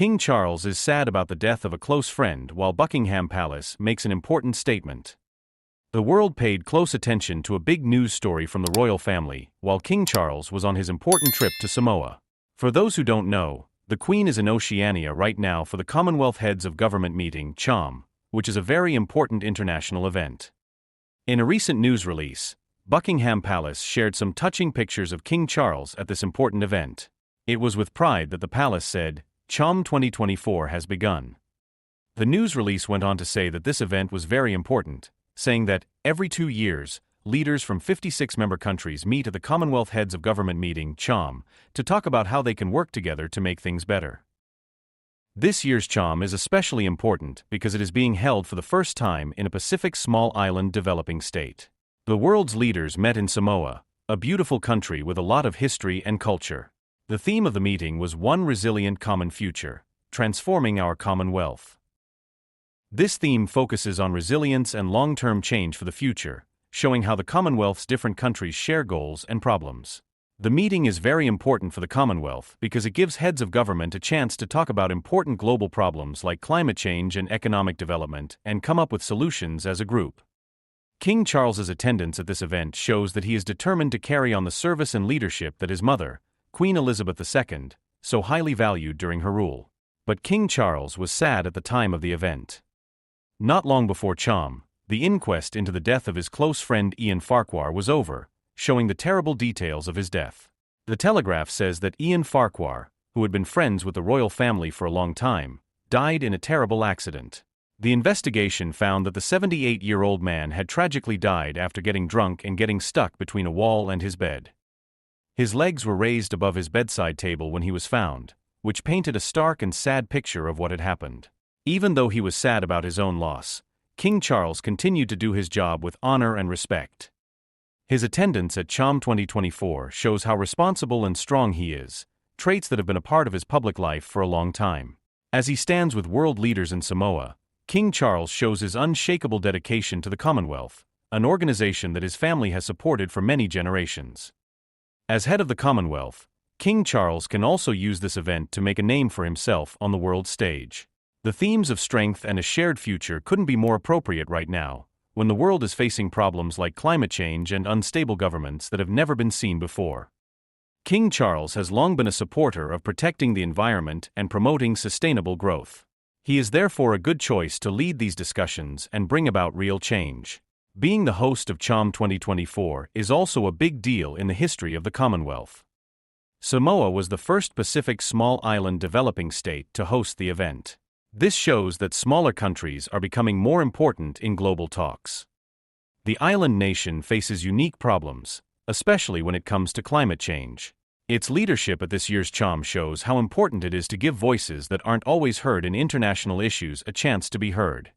King Charles is sad about the death of a close friend while Buckingham Palace makes an important statement. The world paid close attention to a big news story from the royal family while King Charles was on his important trip to Samoa. For those who don't know, the Queen is in Oceania right now for the Commonwealth Heads of Government meeting, CHOM, which is a very important international event. In a recent news release, Buckingham Palace shared some touching pictures of King Charles at this important event. It was with pride that the palace said, CHOM 2024 has begun. The news release went on to say that this event was very important, saying that, every 2 years, leaders from 56 member countries meet at the Commonwealth Heads of Government meeting, CHOM, to talk about how they can work together to make things better. This year's CHOM is especially important because it is being held for the first time in a Pacific small island developing state. The world's leaders met in Samoa, a beautiful country with a lot of history and culture. The theme of the meeting was One Resilient Common Future, Transforming Our Commonwealth. This theme focuses on resilience and long-term change for the future, showing how the Commonwealth's different countries share goals and problems. The meeting is very important for the Commonwealth because it gives heads of government a chance to talk about important global problems like climate change and economic development and come up with solutions as a group. King Charles's attendance at this event shows that he is determined to carry on the service and leadership that his mother, Queen Elizabeth II, so highly valued during her rule. But King Charles was sad at the time of the event. Not long before CHOM, the inquest into the death of his close friend Ian Farquhar was over, showing the terrible details of his death. The Telegraph says that Ian Farquhar, who had been friends with the royal family for a long time, died in a terrible accident. The investigation found that the 78-year-old man had tragically died after getting drunk and getting stuck between a wall and his bed. His legs were raised above his bedside table when he was found, which painted a stark and sad picture of what had happened. Even though he was sad about his own loss, King Charles continued to do his job with honor and respect. His attendance at CHOM 2024 shows how responsible and strong he is, traits that have been a part of his public life for a long time. As he stands with world leaders in Samoa, King Charles shows his unshakable dedication to the Commonwealth, an organization that his family has supported for many generations. As head of the Commonwealth, King Charles can also use this event to make a name for himself on the world stage. The themes of strength and a shared future couldn't be more appropriate right now, when the world is facing problems like climate change and unstable governments that have never been seen before. King Charles has long been a supporter of protecting the environment and promoting sustainable growth. He is therefore a good choice to lead these discussions and bring about real change. Being the host of CHOM 2024 is also a big deal in the history of the Commonwealth. Samoa was the first Pacific small island developing state to host the event. This shows that smaller countries are becoming more important in global talks. The island nation faces unique problems, especially when it comes to climate change. Its leadership at this year's CHOM shows how important it is to give voices that aren't always heard in international issues a chance to be heard.